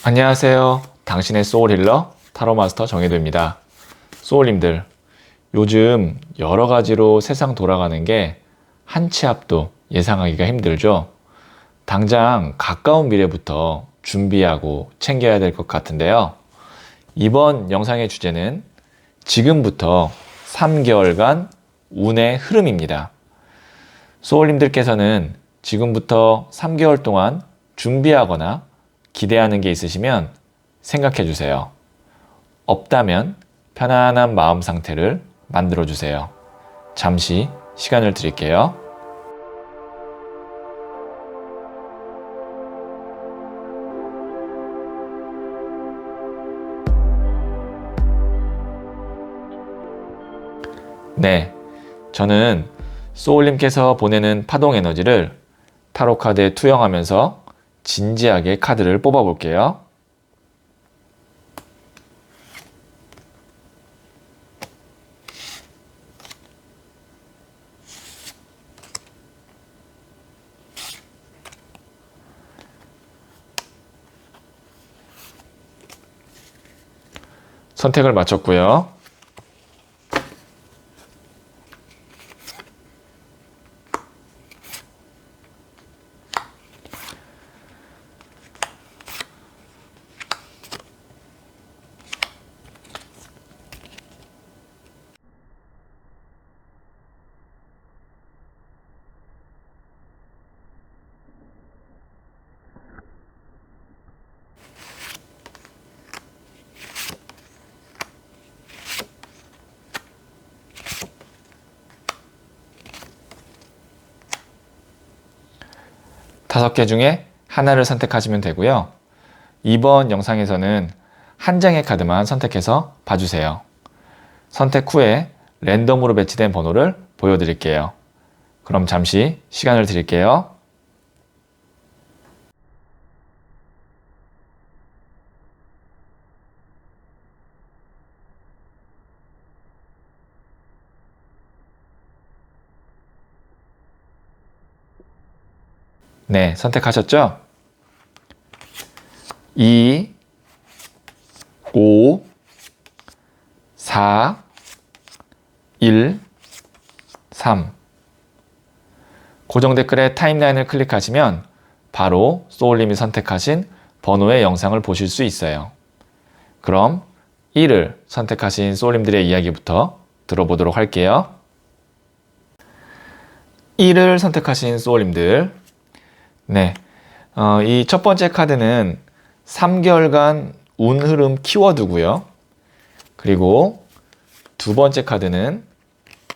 안녕하세요. 당신의 소울힐러 타로마스터 정혜도입니다. 소울님들, 요즘 여러 가지로 세상 돌아가는 게 한 치 앞도 예상하기가 힘들죠? 당장 가까운 미래부터 준비하고 챙겨야 될 것 같은데요. 이번 영상의 주제는 지금부터 3개월간 운의 흐름입니다. 소울님들께서는 지금부터 3개월 동안 준비하거나 기대하는 게 있으시면 생각해 주세요. 없다면 편안한 마음 상태를 만들어 주세요. 잠시 시간을 드릴게요. 네, 저는 소울님께서 보내는 파동 에너지를 타로 카드에 투영하면서 진지하게 카드를 뽑아 볼게요. 선택을 마쳤고요. 다섯 개 중에 하나를 선택하시면 되고요. 이번 영상에서는 한 장의 카드만 선택해서 봐주세요. 선택 후에 랜덤으로 배치된 번호를 보여드릴게요. 그럼 잠시 시간을 드릴게요. 네, 선택하셨죠? 2, 5, 4, 1, 3. 고정 댓글에 타임라인을 클릭하시면 바로 소울님이 선택하신 번호의 영상을 보실 수 있어요. 그럼 1을 선택하신 소울님들의 이야기부터 들어보도록 할게요. 1을 선택하신 소울님들, 네, 이 첫 번째 카드는 3개월간 운 흐름 키워드고요. 그리고 두 번째 카드는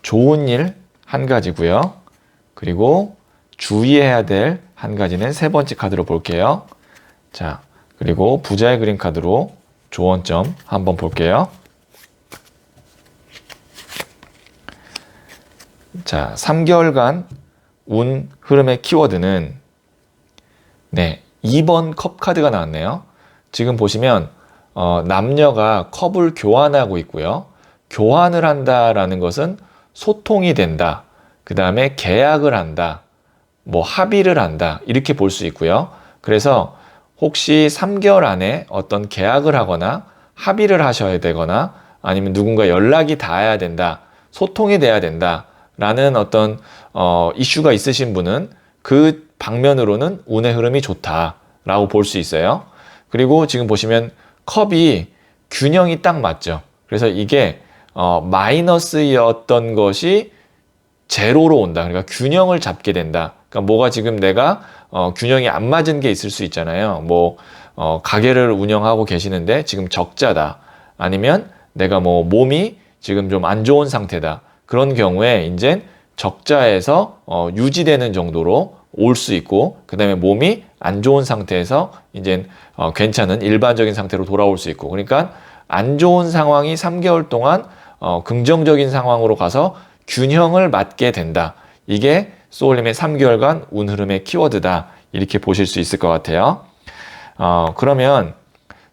좋은 일 한 가지고요. 그리고 주의해야 될 한 가지는 세 번째 카드로 볼게요. 자, 그리고 부자의 그림 카드로 조언점 한번 볼게요. 자, 3개월간 운 흐름의 키워드는 네, 2번 컵 카드가 나왔네요. 지금 보시면 남녀가 컵을 교환하고 있고요. 교환을 한다라는 것은 소통이 된다. 그 다음에 계약을 한다. 뭐 합의를 한다. 이렇게 볼 수 있고요. 그래서 혹시 3개월 안에 어떤 계약을 하거나 합의를 하셔야 되거나 아니면 누군가 연락이 닿아야 된다. 소통이 돼야 된다. 라는 어떤 이슈가 있으신 분은 그 방면으로는 운의 흐름이 좋다라고 볼 수 있어요. 그리고 지금 보시면 컵이 균형이 딱 맞죠. 그래서 이게 마이너스였던 것이 제로로 온다. 그러니까 균형을 잡게 된다. 그러니까 뭐가 지금 내가 균형이 안 맞은 게 있을 수 있잖아요. 뭐 가게를 운영하고 계시는데 지금 적자다. 아니면 내가 뭐 몸이 지금 좀 안 좋은 상태다. 그런 경우에 이제 적자에서 유지되는 정도로 올 수 있고, 그 다음에 몸이 안 좋은 상태에서 이제 괜찮은 일반적인 상태로 돌아올 수 있고, 그러니까 안 좋은 상황이 3개월 동안 긍정적인 상황으로 가서 균형을 맞게 된다. 이게 소울님의 3개월간 운 흐름의 키워드다. 이렇게 보실 수 있을 것 같아요. 그러면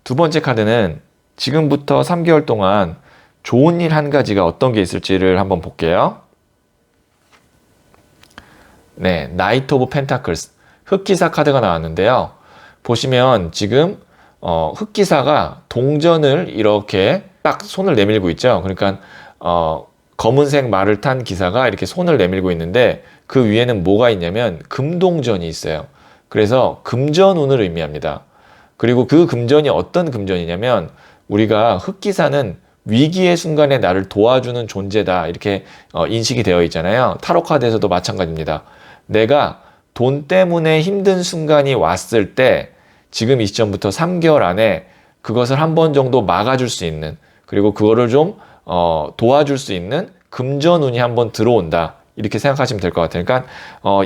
두 번째 카드는 지금부터 3개월 동안 좋은 일 한 가지가 어떤 게 있을지를 한번 볼게요. 네, 나이트 오브 펜타클스 흑기사 카드가 나왔는데요. 보시면 지금 흑기사가 동전을 이렇게 딱 손을 내밀고 있죠. 그러니까 검은색 말을 탄 기사가 이렇게 손을 내밀고 있는데 그 위에는 뭐가 있냐면 금동전이 있어요. 그래서 금전운을 의미합니다. 그리고 그 금전이 어떤 금전이냐면 우리가 흑기사는 위기의 순간에 나를 도와주는 존재다 이렇게 인식이 되어 있잖아요. 타로 카드에서도 마찬가지입니다. 내가 돈 때문에 힘든 순간이 왔을 때 지금 이 시점부터 3개월 안에 그것을 한 번 정도 막아줄 수 있는, 그리고 그거를 좀 도와줄 수 있는 금전운이 한번 들어온다 이렇게 생각하시면 될 것 같아요. 그러니까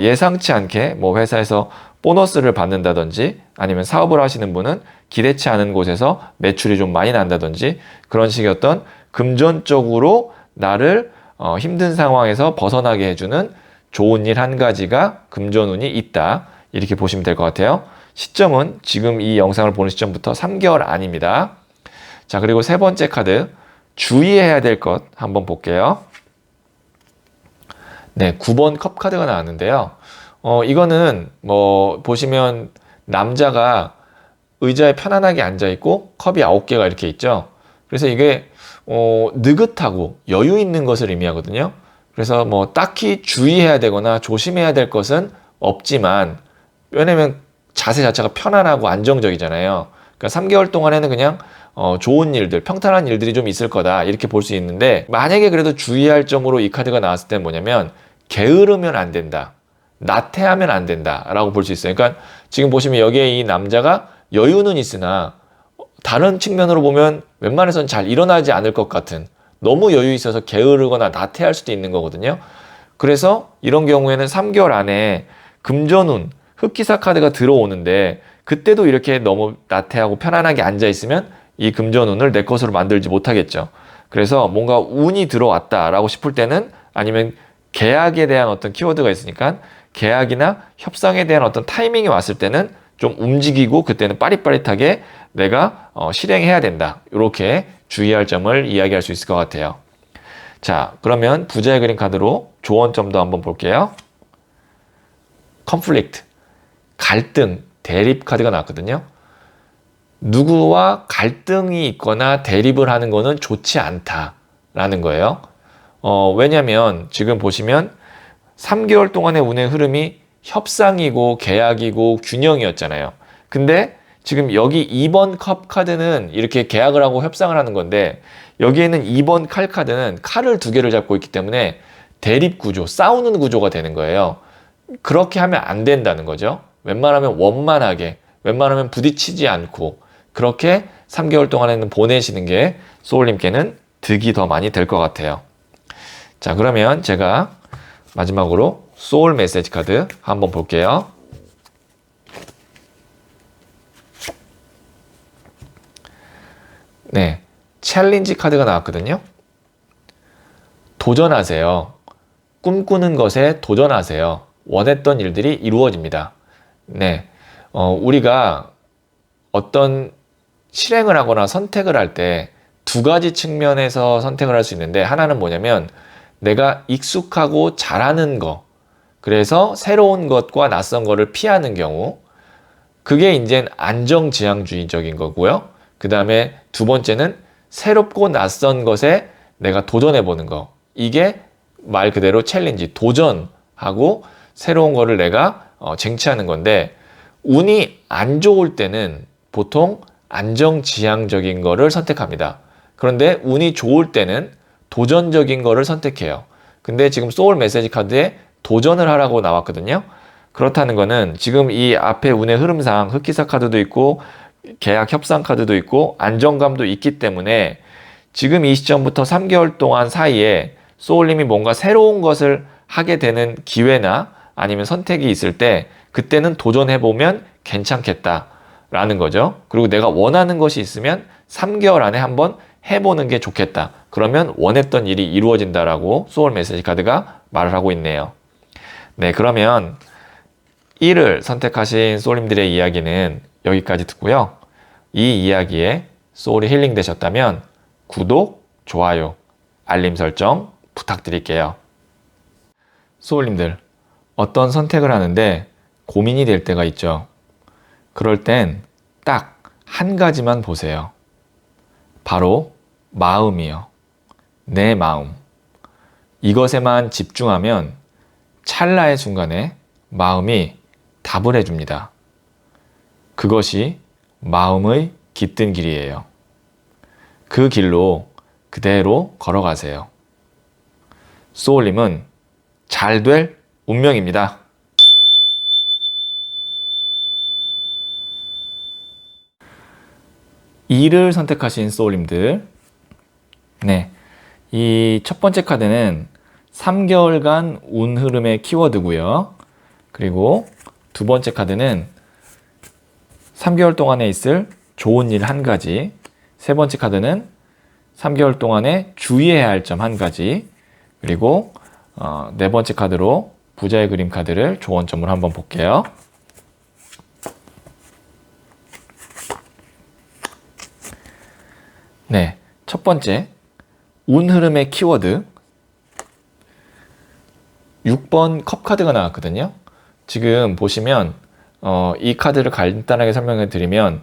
예상치 않게 뭐 회사에서 보너스를 받는다든지 아니면 사업을 하시는 분은 기대치 않은 곳에서 매출이 좀 많이 난다든지 그런 식의 어떤 금전적으로 나를 힘든 상황에서 벗어나게 해주는 좋은 일 한 가지가 금전운이 있다 이렇게 보시면 될 것 같아요. 시점은 지금 이 영상을 보는 시점부터 3개월 안입니다. 자, 그리고 세 번째 카드 주의해야 될 것 한번 볼게요. 네, 9번 컵 카드가 나왔는데요. 이거는 뭐 보시면 남자가 의자에 편안하게 앉아 있고 컵이 9개가 이렇게 있죠. 그래서 이게 느긋하고 여유 있는 것을 의미하거든요. 그래서 뭐 딱히 주의해야 되거나 조심해야 될 것은 없지만, 왜냐면 자세 자체가 편안하고 안정적이잖아요. 그러니까 3개월 동안에는 그냥 좋은 일들, 평탄한 일들이 좀 있을 거다 이렇게 볼 수 있는데, 만약에 그래도 주의할 점으로 이 카드가 나왔을 때 뭐냐면 게으르면 안 된다, 나태하면 안 된다 라고 볼 수 있어요. 그러니까 지금 보시면 여기에 이 남자가 여유는 있으나 다른 측면으로 보면 웬만해서는 잘 일어나지 않을 것 같은, 너무 여유 있어서 게으르거나 나태할 수도 있는 거거든요. 그래서 이런 경우에는 3개월 안에 금전운, 흑기사 카드가 들어오는데 그때도 이렇게 너무 나태하고 편안하게 앉아 있으면 이 금전운을 내 것으로 만들지 못하겠죠. 그래서 뭔가 운이 들어왔다라고 싶을 때는, 아니면 계약에 대한 어떤 키워드가 있으니까 계약이나 협상에 대한 어떤 타이밍이 왔을 때는 좀 움직이고 그때는 빠릿빠릿하게 내가 실행해야 된다. 이렇게 주의할 점을 이야기할 수 있을 것 같아요. 자, 그러면 부자의 그림 카드로 조언점도 한번 볼게요. 컨플릭트, 갈등, 대립 카드가 나왔거든요. 누구와 갈등이 있거나 대립을 하는 거는 좋지 않다라는 거예요. 왜냐면 지금 보시면 3개월 동안의 운의 흐름이 협상이고 계약이고 균형이었잖아요. 근데 지금 여기 2번 컵 카드는 이렇게 계약을 하고 협상을 하는 건데, 여기에는 2번 칼 카드는 칼을 2개를 잡고 있기 때문에 대립 구조, 싸우는 구조가 되는 거예요. 그렇게 하면 안 된다는 거죠. 웬만하면 원만하게, 웬만하면 부딪히지 않고 그렇게 3개월 동안에는 보내시는 게 소울님께는 득이 더 많이 될 것 같아요. 자, 그러면 제가 마지막으로 소울 메시지 카드 한번 볼게요. 네, 챌린지 카드가 나왔거든요. 도전하세요. 꿈꾸는 것에 도전하세요. 원했던 일들이 이루어집니다. 네, 우리가 어떤 실행을 하거나 선택을 할 때 2가지 측면에서 선택을 할 수 있는데, 하나는 뭐냐면 내가 익숙하고 잘하는 거, 그래서 새로운 것과 낯선 거를 피하는 경우, 그게 이제 안정지향주의적인 거고요. 그 다음에 2번째는 새롭고 낯선 것에 내가 도전해보는 거. 이게 말 그대로 챌린지, 도전하고 새로운 거를 내가 쟁취하는 건데, 운이 안 좋을 때는 보통 안정지향적인 거를 선택합니다. 그런데 운이 좋을 때는 도전적인 거를 선택해요. 근데 지금 소울 메시지 카드에 도전을 하라고 나왔거든요. 그렇다는 거는 지금 이 앞에 운의 흐름상 흑기사 카드도 있고 계약 협상 카드도 있고 안정감도 있기 때문에 지금 이 시점부터 3개월 동안 사이에 소울님이 뭔가 새로운 것을 하게 되는 기회나 아니면 선택이 있을 때 그때는 도전해보면 괜찮겠다라는 거죠. 그리고 내가 원하는 것이 있으면 3개월 안에 한번 해보는 게 좋겠다. 그러면 원했던 일이 이루어진다라고 소울 메시지 카드가 말을 하고 있네요. 네, 그러면 1을 선택하신 소울님들의 이야기는 여기까지 듣고요. 이 이야기에 소울이 힐링 되셨다면 구독, 좋아요, 알림 설정 부탁드릴게요. 소울님들, 어떤 선택을 하는데 고민이 될 때가 있죠. 그럴 땐 딱 한 가지만 보세요. 바로 마음이요. 내 마음. 이것에만 집중하면 찰나의 순간에 마음이 답을 해줍니다. 그것이 마음의 깃든 길이에요. 그 길로 그대로 걸어가세요. 소울님은 잘 될 운명입니다. E를 선택하신 소울님들, 네, 이 첫 번째 카드는 3개월간 운 흐름의 키워드고요. 그리고 두 번째 카드는 3개월 동안에 있을 좋은 일 한 가지, 세 번째 카드는 3개월 동안에 주의해야 할 점 한 가지, 그리고 네 번째 카드로 부자의 그림 카드를 조언점으로 한번 볼게요. 네, 첫 번째 운 흐름의 키워드 6번 컵 카드가 나왔거든요. 지금 보시면 이 카드를 간단하게 설명해 드리면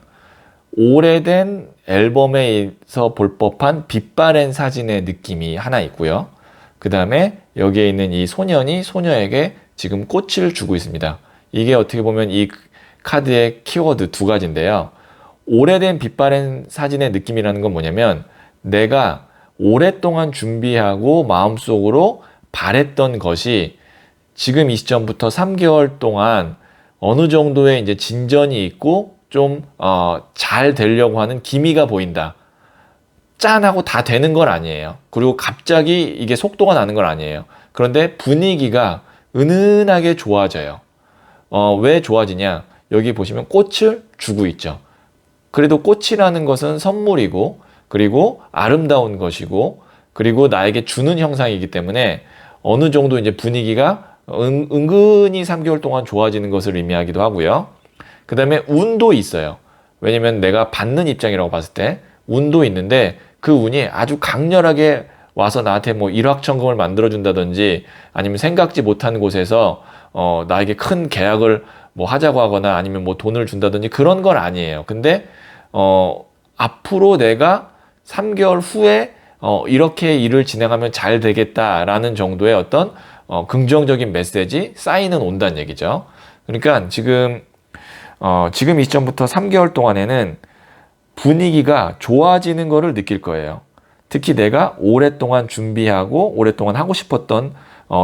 오래된 앨범에서 볼 법한 빛바랜 사진의 느낌이 하나 있고요. 그 다음에 여기에 있는 이 소년이 소녀에게 지금 꽃을 주고 있습니다. 이게 어떻게 보면 이 카드의 키워드 두 가지인데요. 오래된 빛바랜 사진의 느낌이라는 건 뭐냐면 내가 오랫동안 준비하고 마음속으로 바랬던 것이 지금 이 시점부터 3개월 동안 어느 정도의 이제 진전이 있고 좀 잘 되려고 하는 기미가 보인다. 짠하고 다 되는 건 아니에요. 그리고 갑자기 이게 속도가 나는 건 아니에요. 그런데 분위기가 은은하게 좋아져요. 왜 좋아지냐? 여기 보시면 꽃을 주고 있죠. 그래도 꽃이라는 것은 선물이고 그리고 아름다운 것이고 그리고 나에게 주는 형상이기 때문에 어느 정도 이제 분위기가 은근히 3개월 동안 좋아지는 것을 의미하기도 하고요. 그 다음에 운도 있어요. 왜냐면 내가 받는 입장이라고 봤을 때 운도 있는데 그 운이 아주 강렬하게 와서 나한테 뭐 일확천금을 만들어준다든지 아니면 생각지 못한 곳에서 나에게 큰 계약을 뭐 하자고 하거나 아니면 뭐 돈을 준다든지 그런 건 아니에요. 근데 앞으로 내가 3개월 후에 이렇게 일을 진행하면 잘 되겠다라는 정도의 어떤 긍정적인 메시지, 사인은 온다는 얘기죠. 그러니까 지금 이 시점부터 3개월 동안에는 분위기가 좋아지는 것을 느낄 거예요. 특히 내가 오랫동안 준비하고 오랫동안 하고 싶었던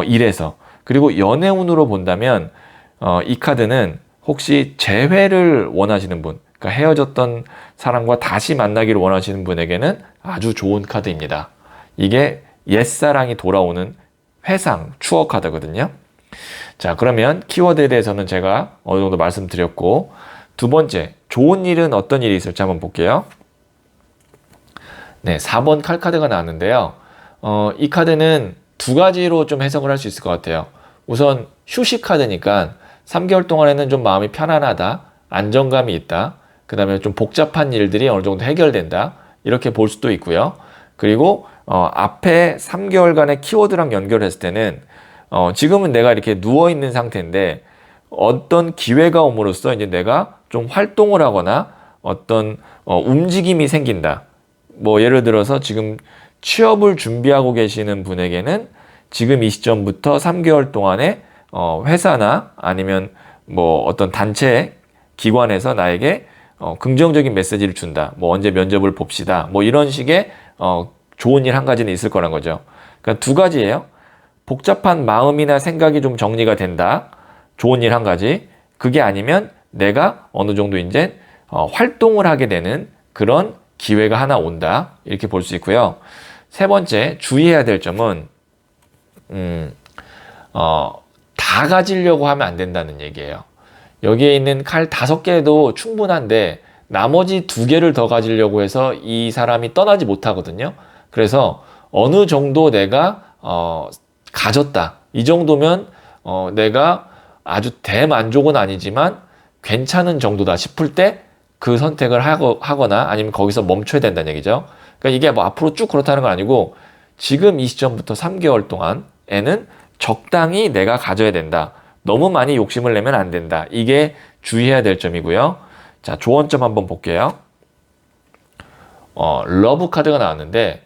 일에서 그리고 연애운으로 본다면 이 카드는 혹시 재회를 원하시는 분, 그러니까 헤어졌던 사람과 다시 만나기를 원하시는 분에게는 아주 좋은 카드입니다. 이게 옛사랑이 돌아오는 회상, 추억 카드거든요. 자, 그러면 키워드에 대해서는 제가 어느 정도 말씀드렸고 두 번째, 좋은 일은 어떤 일이 있을지 한번 볼게요. 네, 4번 칼 카드가 나왔는데요. 이 카드는 두 가지로 좀 해석을 할 수 있을 것 같아요. 우선 휴식 카드니까 3개월 동안에는 좀 마음이 편안하다, 안정감이 있다, 그 다음에 좀 복잡한 일들이 어느 정도 해결된다, 이렇게 볼 수도 있고요. 그리고 앞에 3개월간의 키워드랑 연결했을 때는 지금은 내가 이렇게 누워있는 상태인데 어떤 기회가 옴으로써 이제 내가 좀 활동을 하거나 어떤 움직임이 생긴다. 뭐 예를 들어서 지금 취업을 준비하고 계시는 분에게는 지금 이 시점부터 3개월 동안에 회사나 아니면 뭐 어떤 단체 기관에서 나에게 긍정적인 메시지를 준다. 뭐 언제 면접을 봅시다. 뭐 이런 식의 좋은 일 한 가지는 있을 거란 거죠. 그러니까 두 가지예요. 복잡한 마음이나 생각이 좀 정리가 된다. 좋은 일 한 가지. 그게 아니면 내가 어느 정도 이제 활동을 하게 되는 그런 기회가 하나 온다. 이렇게 볼 수 있고요. 세 번째, 주의해야 될 점은 다 가지려고 하면 안 된다는 얘기예요. 여기에 있는 칼 5개도 충분한데 나머지 2개를 더 가지려고 해서 이 사람이 떠나지 못하거든요. 그래서 어느 정도 내가 가졌다. 이 정도면 내가 아주 대만족은 아니지만 괜찮은 정도다 싶을 때 그 선택을 하거나 아니면 거기서 멈춰야 된다는 얘기죠. 그러니까 이게 뭐 앞으로 쭉 그렇다는 건 아니고 지금 이 시점부터 3개월 동안에는 적당히 내가 가져야 된다. 너무 많이 욕심을 내면 안 된다. 이게 주의해야 될 점이고요. 자, 조언점 한번 볼게요. 러브 카드가 나왔는데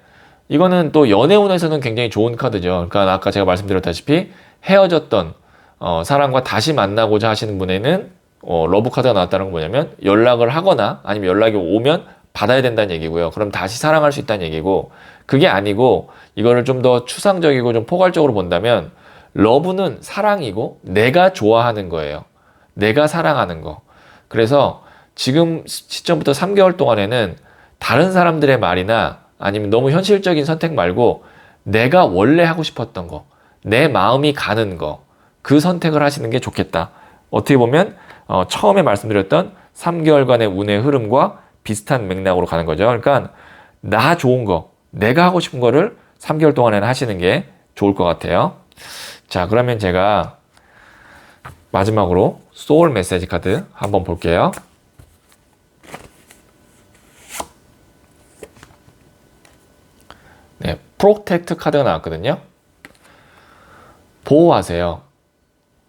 이거는 또 연애운에서는 굉장히 좋은 카드죠. 그러니까 아까 제가 말씀드렸다시피 헤어졌던 사람과 다시 만나고자 하시는 분에는 러브 카드가 나왔다는 건 뭐냐면 연락을 하거나 아니면 연락이 오면 받아야 된다는 얘기고요. 그럼 다시 사랑할 수 있다는 얘기고, 그게 아니고 이거를 좀 더 추상적이고 좀 포괄적으로 본다면 러브는 사랑이고 내가 좋아하는 거예요. 내가 사랑하는 거. 그래서 지금 시점부터 3개월 동안에는 다른 사람들의 말이나 아니면 너무 현실적인 선택 말고 내가 원래 하고 싶었던 거, 내 마음이 가는 거, 그 선택을 하시는 게 좋겠다. 어떻게 보면 처음에 말씀드렸던 3개월간의 운의 흐름과 비슷한 맥락으로 가는 거죠. 그러니까 나 좋은 거, 내가 하고 싶은 거를 3개월 동안에는 하시는 게 좋을 것 같아요. 자, 그러면 제가 마지막으로 소울 메시지 카드 한번 볼게요. 네, 프로텍트 카드가 나왔거든요. 보호하세요.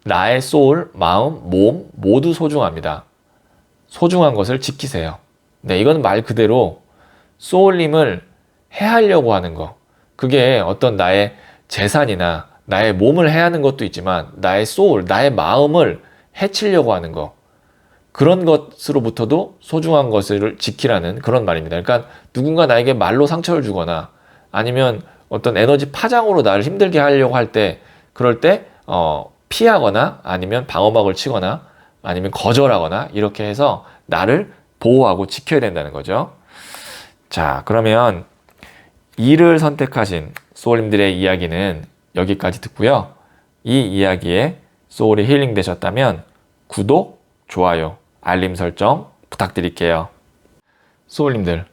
나의 소울, 마음, 몸 모두 소중합니다. 소중한 것을 지키세요. 네, 이건 말 그대로 소울님을 해하려고 하는 거. 그게 어떤 나의 재산이나 나의 몸을 해하는 것도 있지만 나의 소울, 나의 마음을 해치려고 하는 거. 그런 것으로부터도 소중한 것을 지키라는 그런 말입니다. 그러니까 누군가 나에게 말로 상처를 주거나 아니면 어떤 에너지 파장으로 나를 힘들게 하려고 할 때, 그럴 때 피하거나 아니면 방어막을 치거나 아니면 거절하거나 이렇게 해서 나를 보호하고 지켜야 된다는 거죠. 자, 그러면 2를 선택하신 소울님들의 이야기는 여기까지 듣고요. 이 이야기에 소울이 힐링 되셨다면 구독, 좋아요, 알림 설정 부탁드릴게요. 소울님들,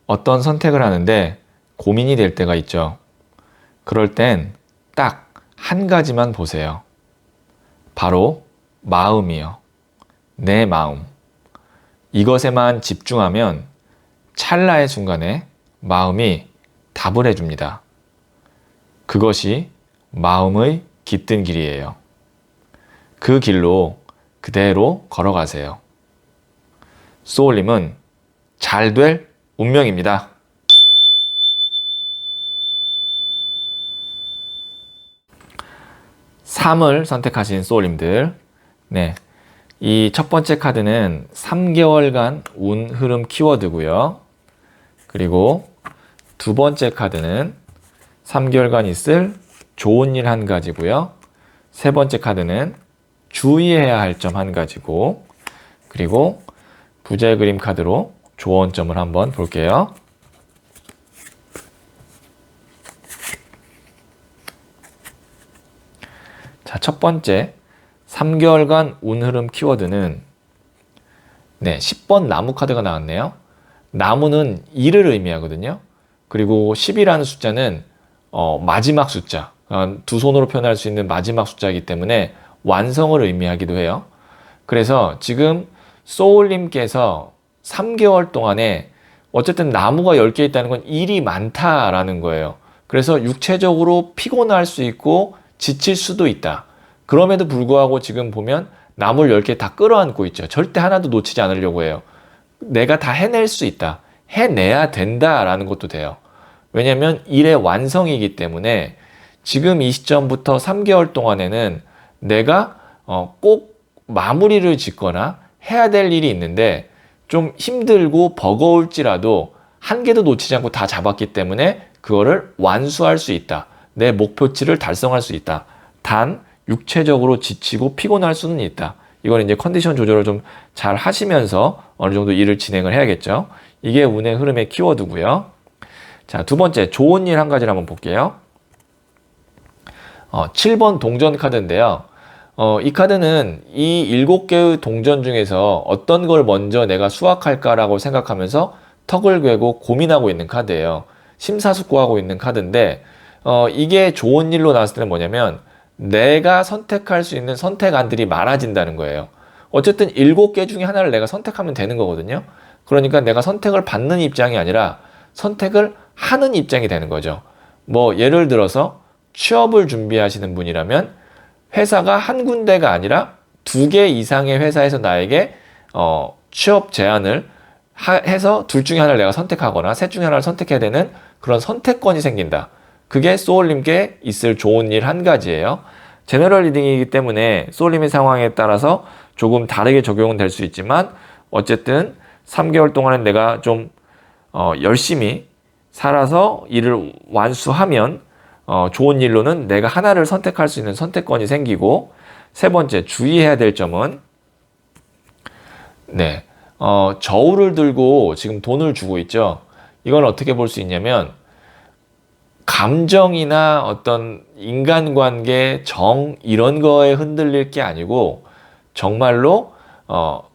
어떤 선택을 하는데 고민이 될 때가 있죠. 그럴 땐 딱 한 가지만 보세요. 바로 마음이요. 내 마음. 이것에만 집중하면 찰나의 순간에 마음이 답을 해줍니다. 그것이 마음의 깃든 길이에요. 그 길로 그대로 걸어가세요. 소울님은 잘 될 운명입니다. (3을) 선택하신 소울님들, 네, 이 첫 번째 카드는 3개월간 운 흐름 키워드고요. 그리고 두 번째 카드는 3개월간 있을 좋은 일 한 가지고요. 세 번째 카드는 주의해야 할 점 한 가지고, 그리고 부자의 그림 카드로 조언점을 한번 볼게요. 자, 첫 번째 3개월간 운 흐름 키워드는 10번 나무 카드가 나왔네요. 나무는 일을 의미하거든요. 그리고 10이라는 숫자는 마지막 숫자, 두 손으로 표현할 수 있는 마지막 숫자이기 때문에 완성을 의미하기도 해요. 그래서 지금 소울님께서 3개월 동안에 어쨌든 나무가 10개 있다는 건 일이 많다라는 거예요. 그래서 육체적으로 피곤할 수 있고 지칠 수도 있다. 그럼에도 불구하고 지금 보면 나무를 10개 다 끌어안고 있죠. 절대 하나도 놓치지 않으려고 해요. 내가 다 해낼 수 있다. 해내야 된다라는 것도 돼요. 왜냐하면 일의 완성이기 때문에 지금 이 시점부터 3개월 동안에는 내가 꼭 마무리를 짓거나 해야 될 일이 있는데 좀 힘들고 버거울지라도 한 개도 놓치지 않고 다 잡았기 때문에 그거를 완수할 수 있다. 내 목표치를 달성할 수 있다. 단 육체적으로 지치고 피곤할 수는 있다. 이건 이제 컨디션 조절을 좀 잘 하시면서 어느 정도 일을 진행을 해야겠죠. 이게 운의 흐름의 키워드고요. 자, 두 번째 좋은 일 한 가지를 한번 볼게요. 7번 동전 카드인데요. 이 카드는 이 7개의 동전 중에서 어떤 걸 먼저 내가 수확할까라고 생각하면서 턱을 괴고 고민하고 있는 카드예요. 심사숙고하고 있는 카드인데 이게 좋은 일로 나왔을 때는 뭐냐면 내가 선택할 수 있는 선택안들이 많아진다는 거예요. 어쨌든 7개 중에 하나를 내가 선택하면 되는 거거든요. 그러니까 내가 선택을 받는 입장이 아니라 선택을 하는 입장이 되는 거죠. 뭐 예를 들어서 취업을 준비하시는 분이라면 회사가 한 군데가 아니라 2개 이상의 회사에서 나에게 취업 제안을 해서 둘 중에 하나를 내가 선택하거나 셋 중에 하나를 선택해야 되는 그런 선택권이 생긴다. 그게 소울님께 있을 좋은 일 한 가지예요. 제너럴 리딩이기 때문에 소울님의 상황에 따라서 조금 다르게 적용은 될 수 있지만 어쨌든 3개월 동안은 내가 좀 열심히 살아서 일을 완수하면 좋은 일로는 내가 하나를 선택할 수 있는 선택권이 생기고, 세 번째 주의해야 될 점은 저울을 들고 지금 돈을 주고 있죠. 이건 어떻게 볼 수 있냐면 감정이나 어떤 인간관계, 정 이런 거에 흔들릴 게 아니고 정말로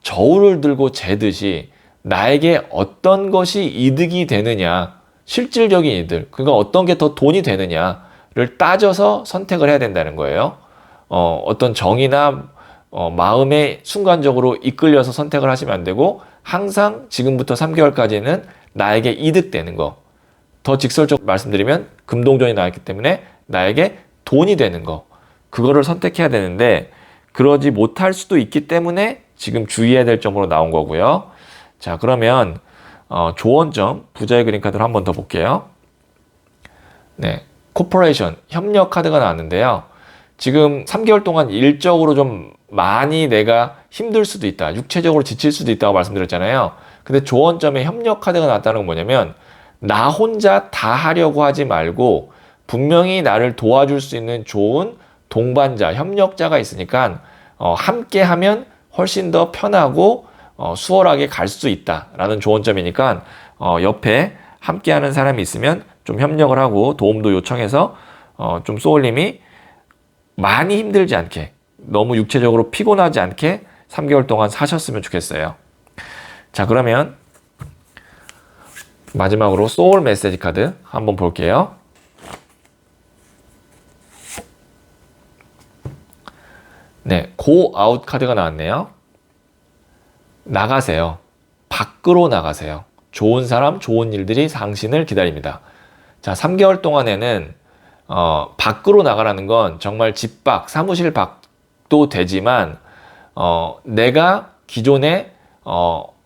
저울을 들고 재듯이 나에게 어떤 것이 이득이 되느냐, 실질적인 이득, 그러니까 어떤 게 더 돈이 되느냐를 따져서 선택을 해야 된다는 거예요. 어떤 정이나 마음에 순간적으로 이끌려서 선택을 하시면 안 되고 항상 지금부터 3개월까지는 나에게 이득되는 거, 더 직설적 말씀드리면 금동전이 나왔기 때문에 나에게 돈이 되는 거, 그거를 선택해야 되는데 그러지 못할 수도 있기 때문에 지금 주의해야 될 점으로 나온 거고요. 자, 그러면 조언점 부자의 그림 카드를 한 번 더 볼게요. 네, 코퍼레이션 협력 카드가 나왔는데요. 지금 3개월 동안 일적으로 좀 많이 내가 힘들 수도 있다, 육체적으로 지칠 수도 있다고 말씀드렸잖아요. 근데 조언점에 협력 카드가 나왔다는 건 뭐냐면 나 혼자 다 하려고 하지 말고 분명히 나를 도와줄 수 있는 좋은 동반자, 협력자가 있으니까 함께 하면 훨씬 더 편하고 수월하게 갈 수 있다라는 조언점이니까 옆에 함께하는 사람이 있으면 좀 협력을 하고 도움도 요청해서 좀 소울님이 많이 힘들지 않게, 너무 육체적으로 피곤하지 않게 3개월 동안 사셨으면 좋겠어요. 자, 그러면 마지막으로 소울 메시지 카드 한번 볼게요. 네, 고 아웃 카드가 나왔네요. 나가세요. 밖으로 나가세요. 좋은 사람, 좋은 일들이 당신을 기다립니다. 자, 3개월 동안에는 밖으로 나가라는 건 정말 집 밖, 사무실 밖도 되지만 내가 기존에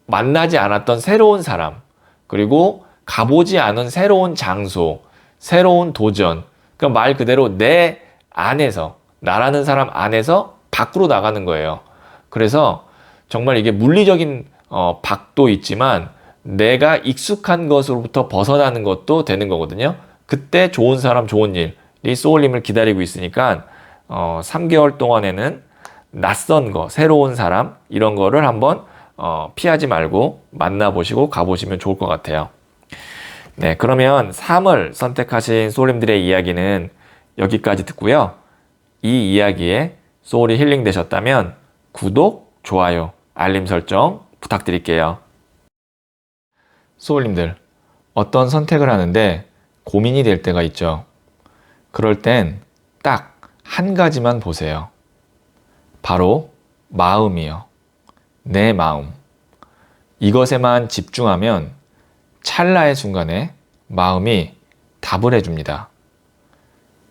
만나지 않았던 새로운 사람, 그리고 가보지 않은 새로운 장소, 새로운 도전, 그러니까 말 그대로 내 안에서, 나라는 사람 안에서 밖으로 나가는 거예요. 그래서 정말 이게 물리적인 밖도 있지만 내가 익숙한 것으로부터 벗어나는 것도 되는 거거든요. 그때 좋은 사람, 좋은 일이 소울님을 기다리고 있으니까 3개월 동안에는 낯선 거, 새로운 사람 이런 거를 한번 피하지 말고 만나보시고 가보시면 좋을 것 같아요. 네, 그러면 3을 선택하신 소울님들의 이야기는 여기까지 듣고요. 이 이야기에 소울이 힐링 되셨다면 구독, 좋아요, 알림 설정 부탁드릴게요. 소울님들, 어떤 선택을 하는데 고민이 될 때가 있죠. 그럴 땐 딱 한 가지만 보세요. 바로 마음이요. 내 마음. 이것에만 집중하면 찰나의 순간에 마음이 답을 해줍니다.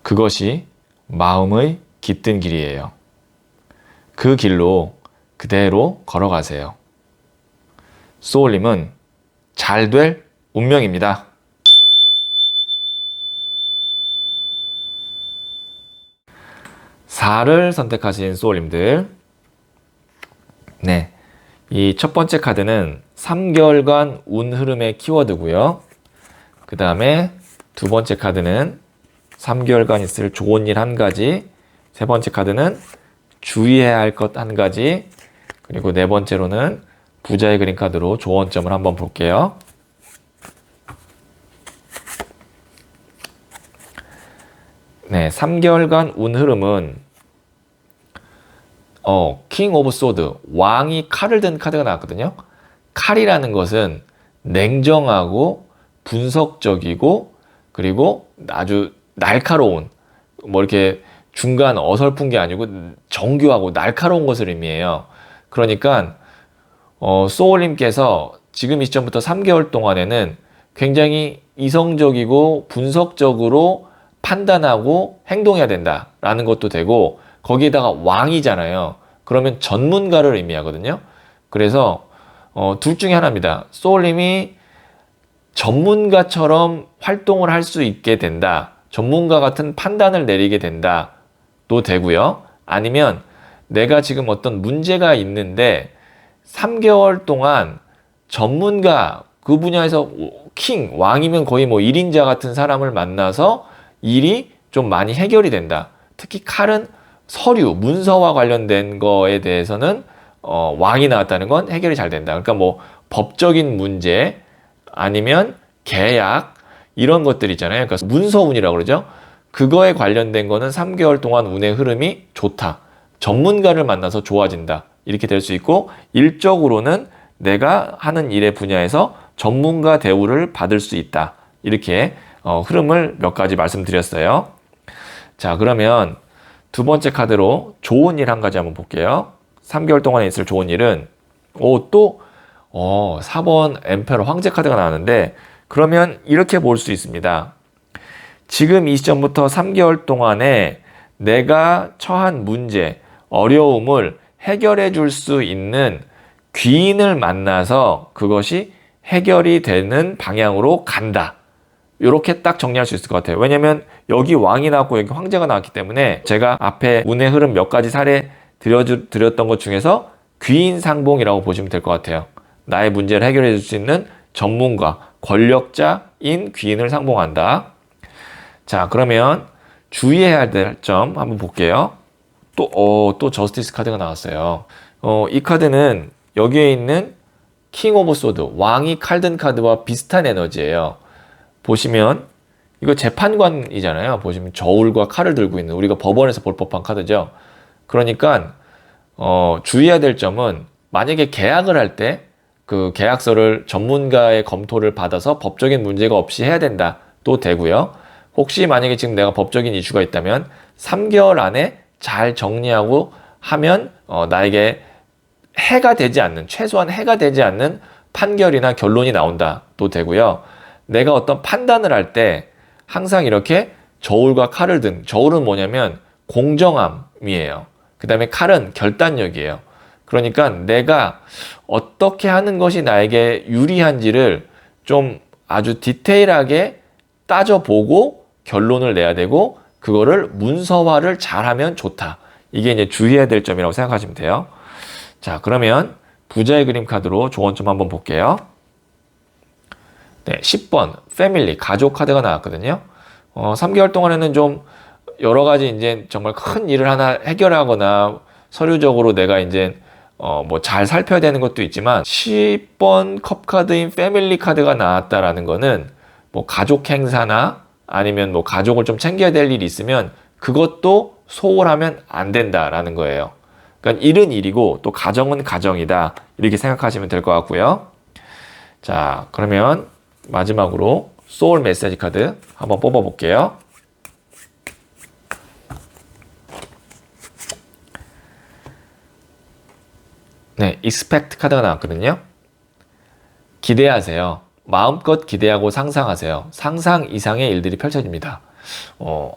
그것이 마음의 깃든 길이에요. 그 길로 그대로 걸어가세요. 소울님은 잘 될 운명입니다. (4를) 선택하신 소울님들, 네, 이 첫 번째 카드는 3개월간 운 흐름의 키워드고요. 그 다음에 두 번째 카드는 3개월간 있을 좋은 일 한 가지, 세 번째 카드는 주의해야 할 것 한 가지, 그리고 네 번째로는 부자의 그림 카드로 조언점을 한번 볼게요. 네, 3개월간 운 흐름은 킹 오브 소드, 왕이 칼을 든 카드가 나왔거든요. 칼이라는 것은 냉정하고 분석적이고 그리고 아주 날카로운, 뭐 이렇게 중간 어설픈 게 아니고 정교하고 날카로운 것을 의미해요. 그러니까 소울님께서 지금 이 시점부터 3개월 동안에는 굉장히 이성적이고 분석적으로 판단하고 행동해야 된다라는 것도 되고, 거기에다가 왕이잖아요. 그러면 전문가를 의미하거든요. 그래서 둘 중에 하나입니다. 소울님이 전문가처럼 활동을 할 수 있게 된다. 전문가 같은 판단을 내리게 된다도 되고요. 아니면 내가 지금 어떤 문제가 있는데 3개월 동안 전문가 그 분야에서 왕이면 거의 뭐 1인자 같은 사람을 만나서 일이 좀 많이 해결이 된다. 특히 칼은 서류, 문서와 관련된 거에 대해서는 왕이 나왔다는 건 해결이 잘 된다. 그러니까 뭐 법적인 문제 아니면 계약 이런 것들 있잖아요. 그러니까 문서운이라고 그러죠. 그거에 관련된 거는 3개월 동안 운의 흐름이 좋다. 전문가를 만나서 좋아진다. 이렇게 될 수 있고 일적으로는 내가 하는 일의 분야에서 전문가 대우를 받을 수 있다. 이렇게 흐름을 몇 가지 말씀드렸어요. 자, 그러면 두 번째 카드로 좋은 일 한 가지 한번 볼게요. 3개월 동안에 있을 좋은 일은 4번 엠페러 황제 카드가 나왔는데 그러면 이렇게 볼 수 있습니다. 지금 이 시점부터 3개월 동안에 내가 처한 문제, 어려움을 해결해 줄 수 있는 귀인을 만나서 그것이 해결이 되는 방향으로 간다. 이렇게 딱 정리할 수 있을 것 같아요. 왜냐면 여기 왕이 나왔고 여기 황제가 나왔기 때문에 제가 앞에 운의 흐름 몇 가지 사례 드렸던 것 중에서 귀인 상봉이라고 보시면 될 것 같아요. 나의 문제를 해결해 줄 수 있는 전문가, 권력자인 귀인을 상봉한다. 자, 그러면 주의해야 될 점 한번 볼게요. 또 저스티스 카드가 나왔어요. 이 카드는 여기에 있는 킹 오브 소드, 왕이 칼 든 카드와 비슷한 에너지예요. 보시면 이거 재판관이잖아요. 보시면 저울과 칼을 들고 있는 우리가 법원에서 볼 법한 카드죠. 그러니까 주의해야 될 점은 만약에 계약을 할 때 그 계약서를 전문가의 검토를 받아서 법적인 문제가 없이 해야 된다 또 되고요. 혹시 만약에 지금 내가 법적인 이슈가 있다면 3개월 안에 잘 정리하고 하면 나에게 해가 되지 않는, 최소한 해가 되지 않는 판결이나 결론이 나온다 또 되고요. 내가 어떤 판단을 할 때 항상 이렇게 저울과 칼을 든, 저울은 뭐냐면 공정함이에요. 그 다음에 칼은 결단력이에요. 그러니까 내가 어떻게 하는 것이 나에게 유리한지를 좀 아주 디테일하게 따져보고 결론을 내야 되고 그거를 문서화를 잘하면 좋다. 이게 이제 주의해야 될 점이라고 생각하시면 돼요. 자, 그러면 부자의 그림 카드로 조언 좀 한번 볼게요. 네, 10번 패밀리, 가족 카드가 나왔거든요. 3개월 동안에는 좀 여러 가지 이제 정말 큰 일을 하나 해결하거나 서류적으로 내가 이제 뭐 잘 살펴야 되는 것도 있지만 10번 컵 카드인 패밀리 카드가 나왔다라는 거는 뭐 가족 행사나 아니면 뭐 가족을 좀 챙겨야 될 일이 있으면 그것도 소홀하면 안 된다라는 거예요. 그러니까 일은 일이고 또 가정은 가정이다. 이렇게 생각하시면 될 것 같고요. 자, 그러면 마지막으로 소울 메시지 카드 한번 뽑아 볼게요. 네, expect 카드가 나왔거든요. 기대하세요. 마음껏 기대하고 상상하세요. 상상 이상의 일들이 펼쳐집니다.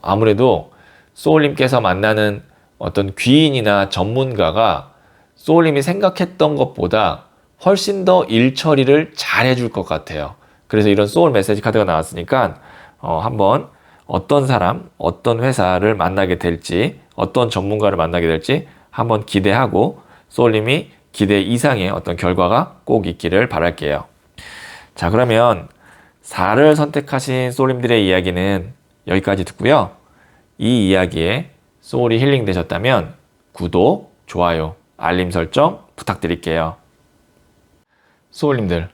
아무래도 소울님께서 만나는 어떤 귀인이나 전문가가 소울님이 생각했던 것보다 훨씬 더 일 처리를 잘 해줄 것 같아요. 그래서 이런 소울 메시지 카드가 나왔으니까 한번 어떤 사람, 어떤 회사를 만나게 될지, 어떤 전문가를 만나게 될지 한번 기대하고 소울님이 기대 이상의 어떤 결과가 꼭 있기를 바랄게요. 자, 그러면 4를 선택하신 소울님들의 이야기는 여기까지 듣고요. 이 이야기에 소울이 힐링 되셨다면 구독, 좋아요, 알림 설정 부탁드릴게요. 소울님들,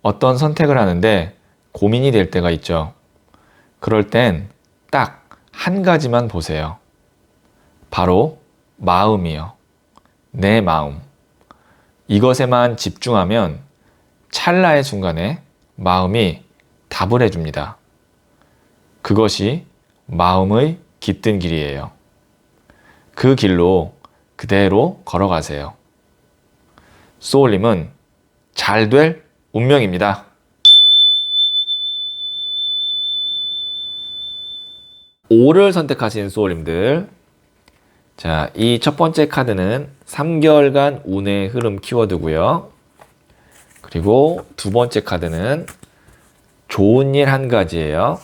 어떤 선택을 하는데 고민이 될 때가 있죠. 그럴 땐 딱 한 가지만 보세요. 바로 마음이요. 내 마음. 이것에만 집중하면 찰나의 순간에 마음이 답을 해줍니다. 그것이 마음의 깃든 길이에요. 그 길로 그대로 걸어가세요. 소울님은 잘 될 운명입니다. O를 선택하신 소울님들, 자, 이 첫 번째 카드는 3개월간 운의 흐름 키워드고요. 그리고 두 번째 카드는 좋은 일 한 가지예요.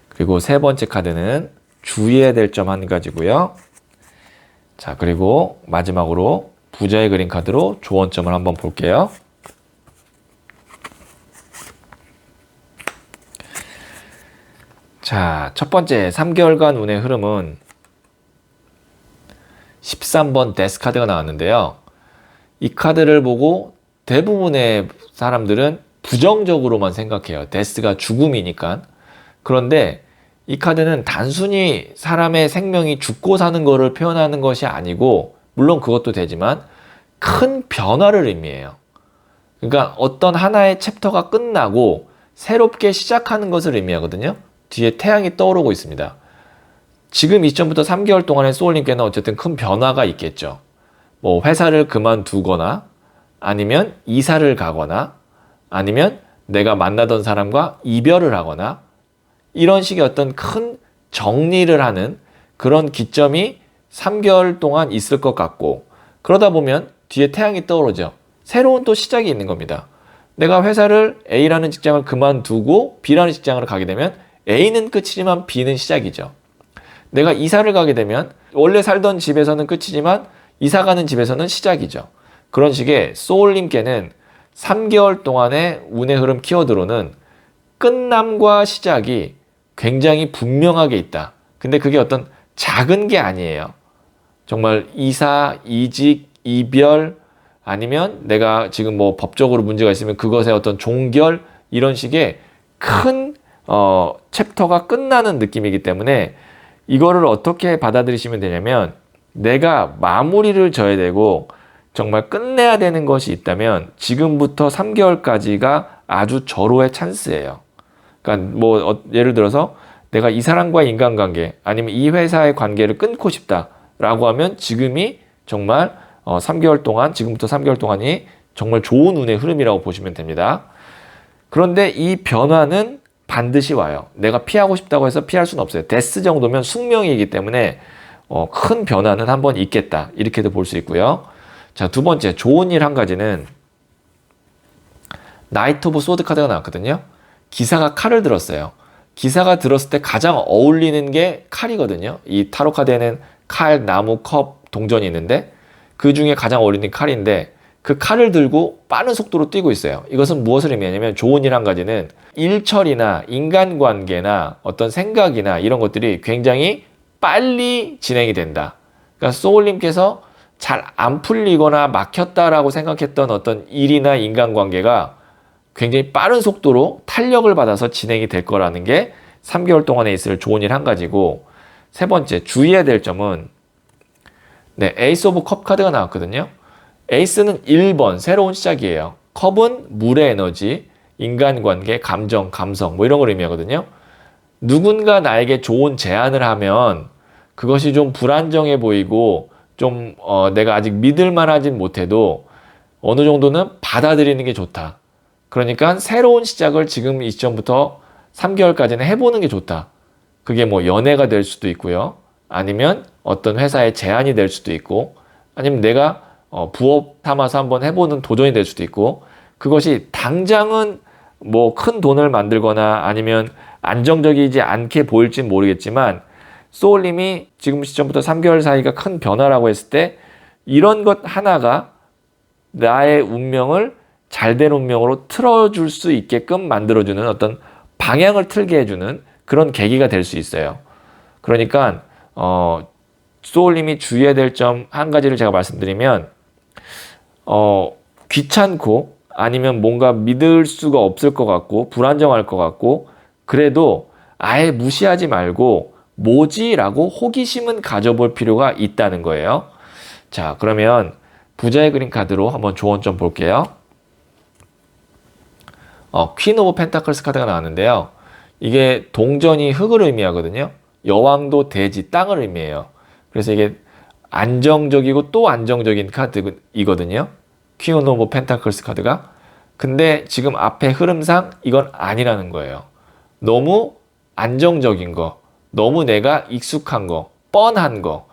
그리고 세 번째 카드는 주의해야 될 점 한 가지고요. 자, 그리고 마지막으로 부자의 그림 카드로 조언점을 한번 볼게요. 자, 첫 번째 3개월간 운의 흐름은 13번 데스 카드가 나왔는데요. 이 카드를 보고 대부분의 사람들은 부정적으로만 생각해요. 데스가 죽음이니까. 그런데 이 카드는 단순히 사람의 생명이 죽고 사는 것을 표현하는 것이 아니고, 물론 그것도 되지만 큰 변화를 의미해요. 그러니까 어떤 하나의 챕터가 끝나고 새롭게 시작하는 것을 의미하거든요. 뒤에 태양이 떠오르고 있습니다. 지금 이전부터 3개월 동안의 소울님께는 어쨌든 큰 변화가 있겠죠. 뭐 회사를 그만두거나, 아니면 이사를 가거나, 아니면 내가 만나던 사람과 이별을 하거나, 이런 식의 어떤 큰 정리를 하는 그런 기점이 3개월 동안 있을 것 같고, 그러다 보면 뒤에 태양이 떠오르죠. 새로운 또 시작이 있는 겁니다. 내가 회사를 A라는 직장을 그만두고 B라는 직장으로 가게 되면 A는 끝이지만 B는 시작이죠. 내가 이사를 가게 되면 원래 살던 집에서는 끝이지만 이사 가는 집에서는 시작이죠. 그런 식의 소울님께는 3개월 동안의 운의 흐름 키워드로는 끝남과 시작이 굉장히 분명하게 있다. 근데 그게 어떤 작은 게 아니에요. 정말 이사, 이직, 이별, 아니면 내가 지금 뭐 법적으로 문제가 있으면 그것의 어떤 종결, 이런 식의 큰 챕터가 끝나는 느낌이기 때문에 이거를 어떻게 받아들이시면 되냐면, 내가 마무리를 져야 되고 정말 끝내야 되는 것이 있다면 지금부터 3개월까지가 아주 절호의 찬스예요. 그러니까 뭐 예를 들어서 내가 이 사람과의 인간관계, 아니면 이 회사의 관계를 끊고 싶다라고 하면 지금이 정말 3개월 동안, 지금부터 3개월 동안이 정말 좋은 운의 흐름이라고 보시면 됩니다. 그런데 이 변화는 반드시 와요. 내가 피하고 싶다고 해서 피할 수는 없어요. 데스 정도면 숙명이기 때문에 큰 변화는 한번 있겠다, 이렇게도 볼 수 있고요. 자, 두 번째 좋은 일 한 가지는 나이트 오브 소드 카드가 나왔거든요. 기사가 칼을 들었어요. 기사가 들었을 때 가장 어울리는 게 칼이거든요. 이 타로 카드에는 칼, 나무, 컵, 동전이 있는데 그 중에 가장 어울리는 칼인데, 그 칼을 들고 빠른 속도로 뛰고 있어요. 이것은 무엇을 의미하냐면, 좋은 일 한 가지는 일처리나 인간관계나 어떤 생각이나 이런 것들이 굉장히 빨리 진행이 된다. 그러니까 소울님께서 잘 안 풀리거나 막혔다라고 생각했던 어떤 일이나 인간관계가 굉장히 빠른 속도로 탄력을 받아서 진행이 될 거라는 게 3개월 동안에 있을 좋은 일 한 가지고, 세 번째 주의해야 될 점은 에이스 오브 컵 카드가 나왔거든요. 에이스는 1번 새로운 시작이에요. 컵은 물의 에너지, 인간관계, 감정, 감성 뭐 이런 걸 의미하거든요. 누군가 나에게 좋은 제안을 하면 그것이 좀 불안정해 보이고 좀 내가 아직 믿을 만하진 못해도 어느 정도는 받아들이는 게 좋다. 그러니까 새로운 시작을 지금 이전부터 3개월까지는 해보는 게 좋다. 그게 뭐 연애가 될 수도 있고요. 아니면 어떤 회사의 제안이 될 수도 있고, 아니면 내가 부업 삼아서 한번 해보는 도전이 될 수도 있고, 그것이 당장은 뭐 큰 돈을 만들거나 아니면 안정적이지 않게 보일진 모르겠지만, 소울님이 지금 시점부터 3개월 사이가 큰 변화라고 했을 때 이런 것 하나가 나의 운명을 잘된 운명으로 틀어줄 수 있게끔 만들어주는 어떤 방향을 틀게 해주는 그런 계기가 될 수 있어요. 그러니까 소울님이 주의해야 될 점 한 가지를 제가 말씀드리면, 귀찮고 아니면 뭔가 믿을 수가 없을 것 같고 불안정할 것 같고, 그래도 아예 무시하지 말고 뭐지? 라고 호기심은 가져볼 필요가 있다는 거예요. 자, 그러면 부자의 그림 카드로 한번 조언 좀 볼게요. 퀸 오브 펜타클스 카드가 나왔는데요. 이게 동전이 흙을 의미하거든요. 여왕도 대지, 땅을 의미해요. 그래서 이게 안정적이고 또 안정적인 카드이거든요. 퀸 오브 펜타클스 카드가. 근데 지금 앞에 흐름상 이건 아니라는 거예요. 너무 안정적인 거, 너무 내가 익숙한 거, 뻔한 거,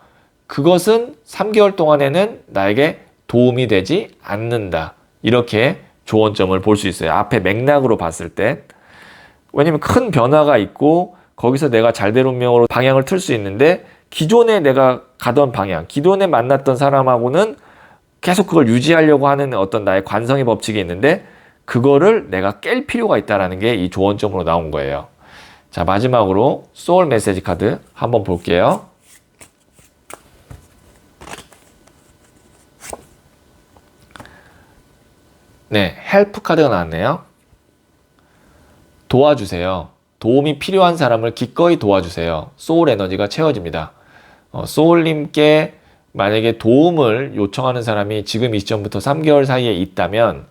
그것은 3개월 동안에는 나에게 도움이 되지 않는다. 이렇게 조언점을 볼 수 있어요. 앞에 맥락으로 봤을 때. 왜냐면 큰 변화가 있고 거기서 내가 잘될 운명으로 방향을 틀 수 있는데 기존에 내가 가던 방향, 기존에 만났던 사람하고는 계속 그걸 유지하려고 하는 어떤 나의 관성의 법칙이 있는데 그거를 내가 깰 필요가 있다는 게 이 조언점으로 나온 거예요. 자, 마지막으로 소울 메시지 카드 한번 볼게요. 네, 헬프 카드가 나왔네요. 도와주세요. 도움이 필요한 사람을 기꺼이 도와주세요. 소울 에너지가 채워집니다. 소울님께 만약에 도움을 요청하는 사람이 지금 이 시점부터 3개월 사이에 있다면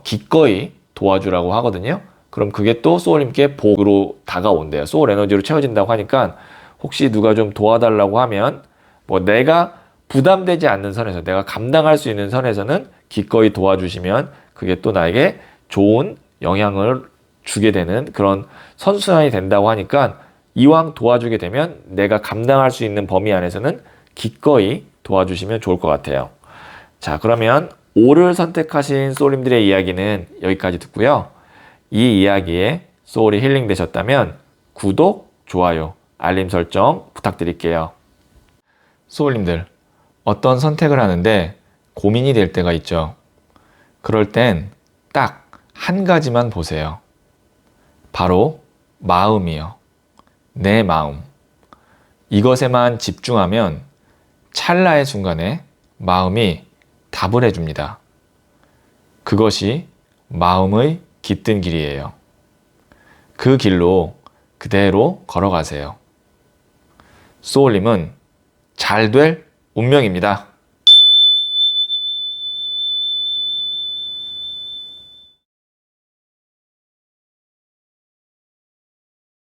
기꺼이 도와주라고 하거든요. 그럼 그게 또 소울님께 복으로 다가온대요. 소울 에너지로 채워진다고 하니까 혹시 누가 좀 도와달라고 하면 뭐 내가 부담되지 않는 선에서 내가 감당할 수 있는 선에서는 기꺼이 도와주시면 그게 또 나에게 좋은 영향을 주게 되는 그런 선순환이 된다고 하니까 이왕 도와주게 되면 내가 감당할 수 있는 범위 안에서는 기꺼이 도와주시면 좋을 것 같아요. 자, 그러면 O를 선택하신 소울님들의 이야기는 여기까지 듣고요. 이 이야기에 소울이 힐링 되셨다면 구독, 좋아요, 알림 설정 부탁드릴게요. 소울님들, 어떤 선택을 하는데 고민이 될 때가 있죠. 그럴 땐 딱 한 가지만 보세요. 바로 마음이요. 내 마음. 이것에만 집중하면 찰나의 순간에 마음이 답을 해줍니다. 그것이 마음의 깃든 길이에요. 그 길로 그대로 걸어가세요. 소울님은 잘 될 운명입니다.